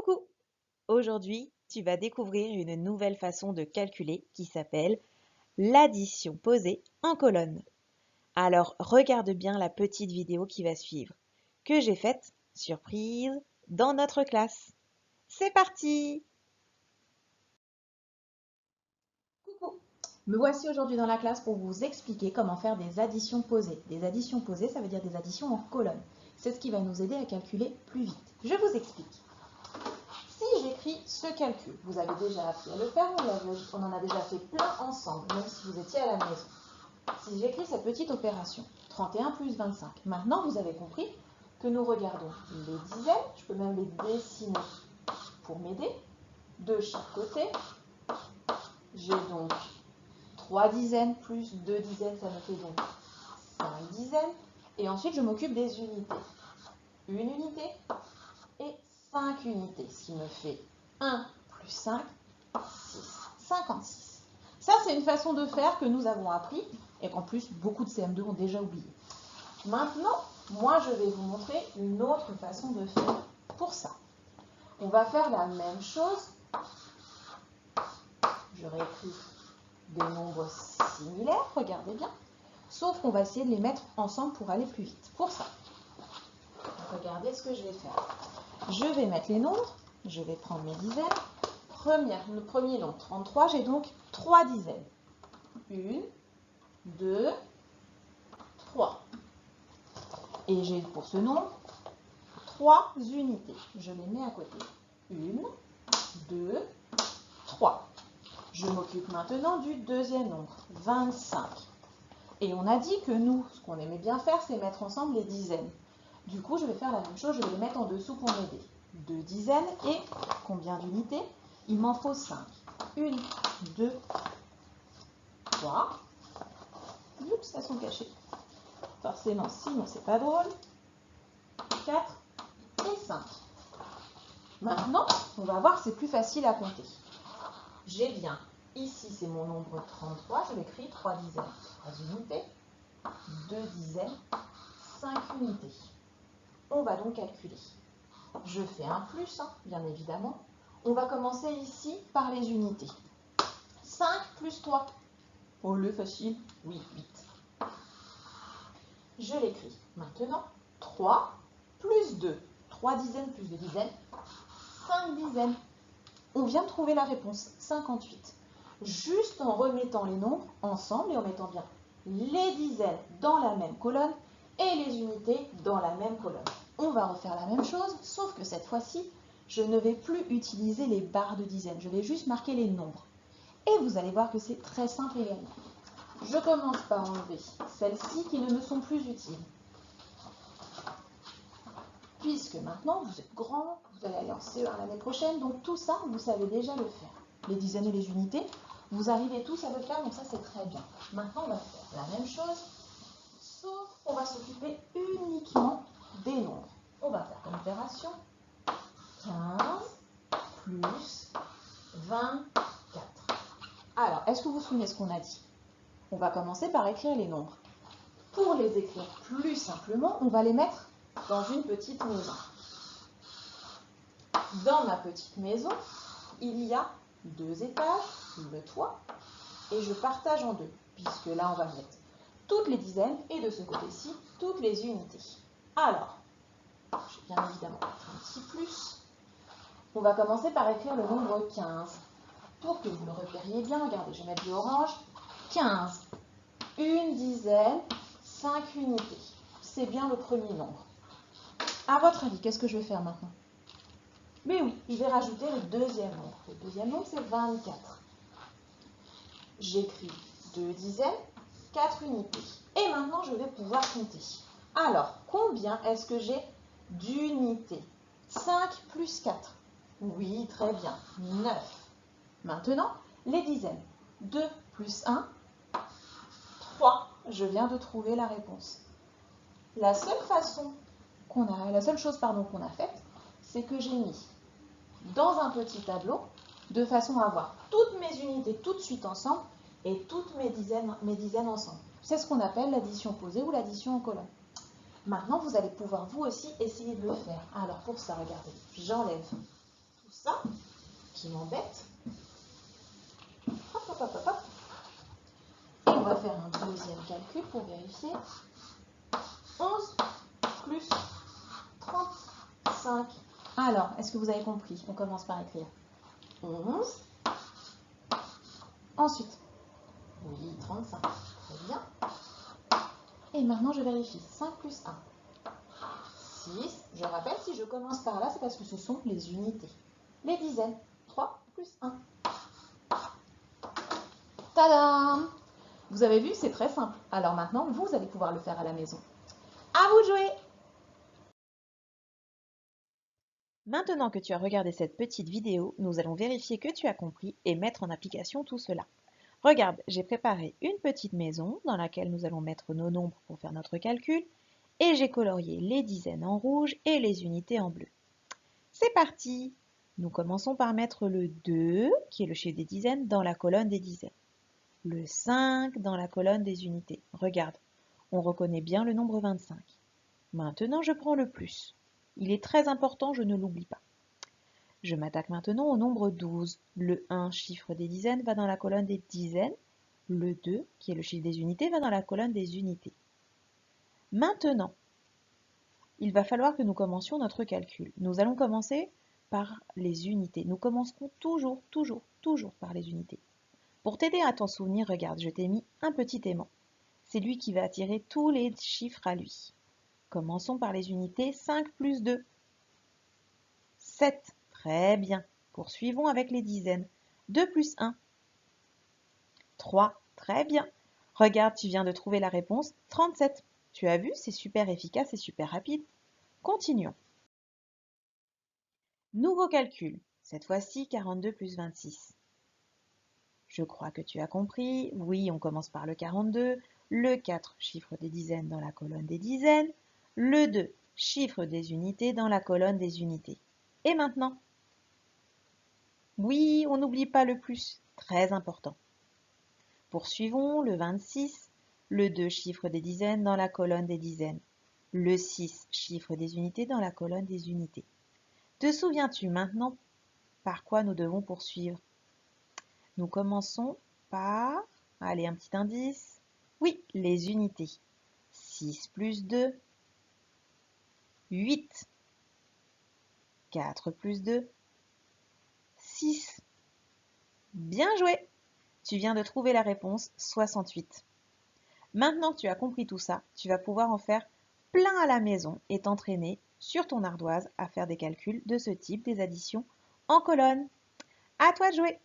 Coucou! Aujourd'hui, tu vas découvrir une nouvelle façon de calculer qui s'appelle l'addition posée en colonne. Alors regarde bien la petite vidéo qui va suivre, que j'ai faite, surprise, dans notre classe. C'est parti! Coucou! Me voici aujourd'hui dans la classe pour vous expliquer comment faire des additions posées. Des additions posées, ça veut dire des additions en colonne. C'est ce qui va nous aider à calculer plus vite. Je vous explique. Si j'écris ce calcul, vous avez déjà appris à le faire, on en a déjà fait plein ensemble, même si vous étiez à la maison. Si j'écris cette petite opération, 31 plus 25, maintenant vous avez compris que nous regardons les dizaines, je peux même les dessiner pour m'aider, de chaque côté. J'ai donc 3 dizaines plus 2 dizaines, ça me fait donc 5 dizaines. Et ensuite, je m'occupe des unités. Une unité et 5 unités, ce qui me fait 1 plus 5, 6, 56. Ça, c'est une façon de faire que nous avons appris et qu'en plus, beaucoup de CM2 ont déjà oublié. Maintenant, moi, je vais vous montrer une autre façon de faire pour ça. On va faire la même chose. Je réécris des nombres similaires, regardez bien, sauf qu'on va essayer de les mettre ensemble pour aller plus vite. Pour ça, regardez ce que je vais faire. Je vais mettre les nombres, je vais prendre mes dizaines. Le premier nombre, 33, j'ai donc 3 dizaines. 1, 2, 3. Et j'ai pour ce nombre 3 unités. Je les mets à côté. 1, 2, 3. Je m'occupe maintenant du deuxième nombre, 25. Et on a dit que nous, ce qu'on aimait bien faire, c'est mettre ensemble les dizaines. Du coup, je vais faire la même chose, je vais les mettre en dessous pour m'aider. 2 dizaines et combien d'unités? Il m'en faut 5. 1, 2, 3. Oups, elles sont cachées. Forcément, sinon c'est pas drôle. 4 et 5. Maintenant, on va voir, c'est plus facile à compter. J'ai bien, ici c'est mon nombre 33, je l'écris 3 dizaines, 3 unités, 2 dizaines, 5 unités. On va donc calculer. Je fais un plus, bien évidemment. On va commencer ici par les unités. 5 plus 3. Oh, le facile. Oui, 8. Je l'écris. Maintenant, 3 plus 2. 3 dizaines plus 2 dizaines. 5 dizaines. On vient de trouver la réponse, 58. Juste en remettant les nombres ensemble et en mettant bien les dizaines dans la même colonne et les unités dans la même colonne. On va refaire la même chose, sauf que cette fois-ci, je ne vais plus utiliser les barres de dizaines. Je vais juste marquer les nombres. Et vous allez voir que c'est très simple également. Je commence par enlever celles-ci qui ne me sont plus utiles. Puisque maintenant, vous êtes grand, vous allez aller en CE1 l'année prochaine, donc tout ça, vous savez déjà le faire. Les dizaines et les unités, vous arrivez tous à le faire, donc ça c'est très bien. Maintenant, on va faire la même chose, sauf qu'on va s'occuper uniquement des nombres. On va faire comme opération 15 plus 24. Alors, est-ce que vous vous souvenez ce qu'on a dit? On va commencer par écrire les nombres. Pour les écrire plus simplement, on va les mettre dans une petite maison. Dans ma petite maison, il y a 2 étages, le toit, et je partage en deux, puisque là, on va mettre toutes les dizaines, et de ce côté-ci, toutes les unités. Alors, je vais bien évidemment mettre un petit plus. On va commencer par écrire le nombre 15. Pour que vous le repériez bien, regardez, je vais mettre du orange. 15, une dizaine, 5 unités. C'est bien le premier nombre. À votre avis, qu'est-ce que je vais faire maintenant? Mais oui, je vais rajouter le deuxième nombre. Le deuxième nombre, c'est 24. J'écris 2 dizaines, 4 unités. Et maintenant, je vais pouvoir compter. Alors, combien est-ce que j'ai d'unités? 5 plus 4. Oui, très bien. 9. Maintenant, les dizaines. 2 plus 1, 3. Je viens de trouver la réponse. La seule chose qu'on a faite, c'est que j'ai mis dans un petit tableau de façon à avoir toutes mes unités tout de suite ensemble et toutes mes dizaines ensemble. C'est ce qu'on appelle l'addition posée ou l'addition en colonne. Maintenant, vous allez pouvoir vous aussi essayer de le faire. Alors pour ça, regardez, j'enlève ça qui m'embête. Hop, hop, hop, hop, hop. Et on va faire un deuxième calcul pour vérifier. 11 plus 35. Alors, est-ce que vous avez compris? On commence par écrire 11. Ensuite, oui, 35. Très bien. Et maintenant, je vérifie. 5 plus 1. 6. Je rappelle, si je commence par là, c'est parce que ce sont les unités. Les dizaines. 3 plus 1. Tadam! Vous avez vu, c'est très simple. Alors maintenant, vous allez pouvoir le faire à la maison. À vous de jouer! Maintenant que tu as regardé cette petite vidéo, nous allons vérifier que tu as compris et mettre en application tout cela. Regarde, j'ai préparé une petite maison dans laquelle nous allons mettre nos nombres pour faire notre calcul et j'ai colorié les dizaines en rouge et les unités en bleu. C'est parti! Nous commençons par mettre le 2, qui est le chiffre des dizaines, dans la colonne des dizaines. Le 5 dans la colonne des unités. Regarde, on reconnaît bien le nombre 25. Maintenant, je prends le plus. Il est très important, je ne l'oublie pas. Je m'attaque maintenant au nombre 12. Le 1, chiffre des dizaines, va dans la colonne des dizaines. Le 2, qui est le chiffre des unités, va dans la colonne des unités. Maintenant, il va falloir que nous commencions notre calcul. Nous allons commencer par les unités. Nous commencerons toujours par les unités. Pour t'aider à t'en souvenir, regarde, je t'ai mis un petit aimant. C'est lui qui va attirer tous les chiffres à lui. Commençons par les unités. 5 plus 2. 7. Très bien. Poursuivons avec les dizaines. 2 plus 1. 3. Très bien. Regarde, tu viens de trouver la réponse. 37. Tu as vu, c'est super efficace et super rapide. Continuons. Nouveau calcul. Cette fois-ci, 42 plus 26. Je crois que tu as compris. Oui, on commence par le 42. Le 4, chiffre des dizaines dans la colonne des dizaines. Le 2, chiffre des unités dans la colonne des unités. Et maintenant? Oui, on n'oublie pas le plus. Très important. Poursuivons le 26. Le 2, chiffre des dizaines dans la colonne des dizaines. Le 6, chiffre des unités dans la colonne des unités. Te souviens-tu maintenant par quoi nous devons poursuivre? Nous commençons par, allez, un petit indice. Oui, les unités. 6 plus 2, 8. 4 plus 2, 6. Bien joué! Tu viens de trouver la réponse, 68. Maintenant que tu as compris tout ça, tu vas pouvoir en faire plein à la maison et t'entraîner sur ton ardoise à faire des calculs de ce type, des additions en colonne. À toi de jouer!